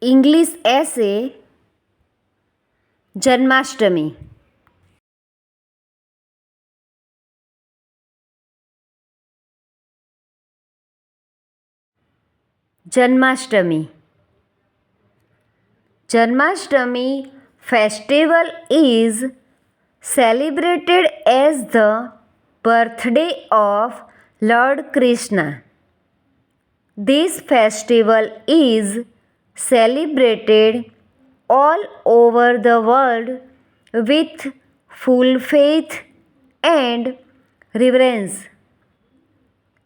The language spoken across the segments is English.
English essay Janmashtami. Janmashtami. Janmashtami festival is celebrated as the birthday of Lord Krishna. This festival is celebrated all over the world with full faith and reverence.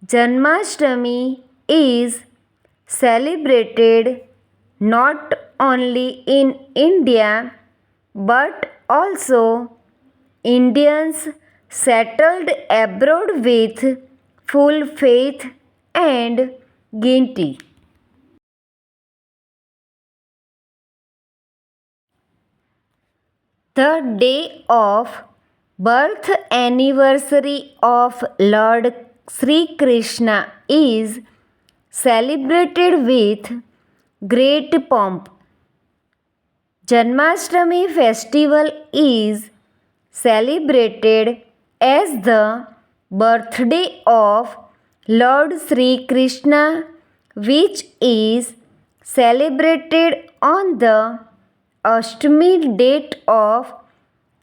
Janmashtami is celebrated not only in India but also Indians settled abroad with full faith and guinea. The day of birth anniversary of Lord Sri Krishna is celebrated with great pomp. Janmashtami festival is celebrated as the birthday of Lord Sri Krishna, which is celebrated on the Ashtami date of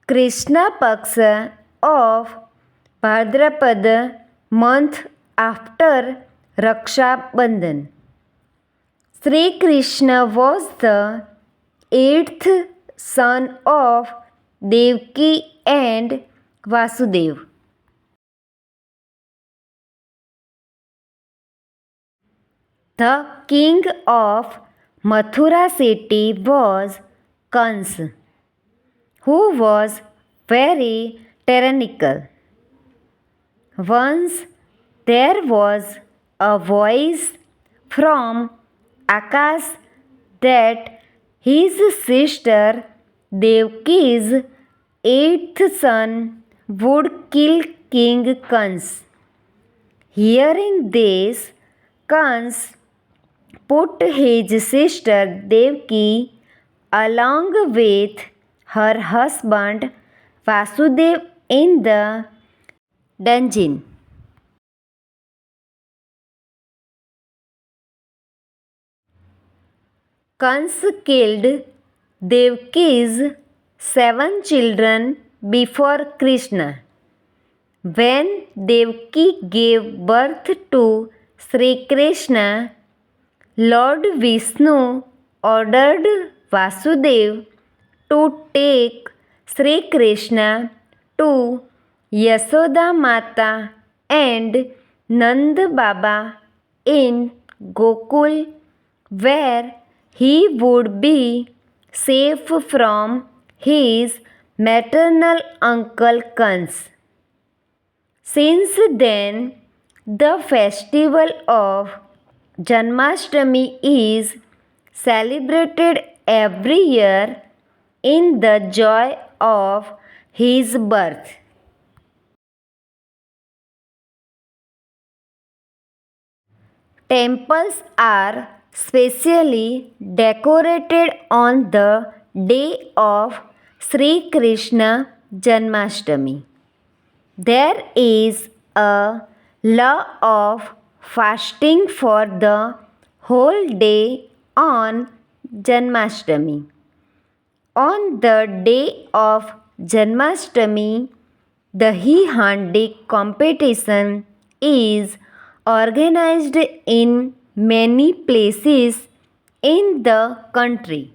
Krishna Paksha of Bhadrapada month after Raksha Bandhan. Sri Krishna was the 8th son of Devaki and Vasudev. The king of Mathura city was Kansa, who was very tyrannical. Once there was a voice from Akash that his sister Devaki's 8th son would kill King Kans. Hearing this, Kans put his sister Devaki along with her husband Vasudev in the dungeon. Kans killed Devaki's 7 children before Krishna. When Devaki gave birth to Sri Krishna, Lord Vishnu ordered Vasudev to take Sri Krishna to Yashoda Mata and Nand Baba in Gokul, where he would be safe from his maternal uncle Kans. Since then, the festival of Janmashtami is celebrated every year in the joy of his birth. Temples are specially decorated on the day of Sri Krishna Janmashtami. There is a law of fasting for the whole day on Janmashtami. On the day of Janmashtami, Dahi Handi competition is organized in many places in the country.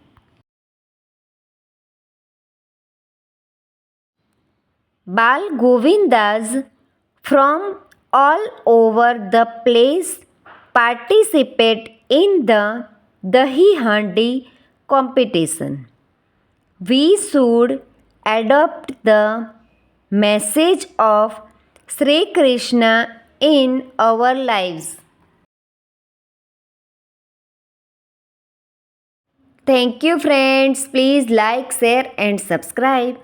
Bal Govindas from all over the place participate in the Dahi Handi competition. We should adopt the message of Sri Krishna in our lives. Thank you friends. Please like, share and subscribe.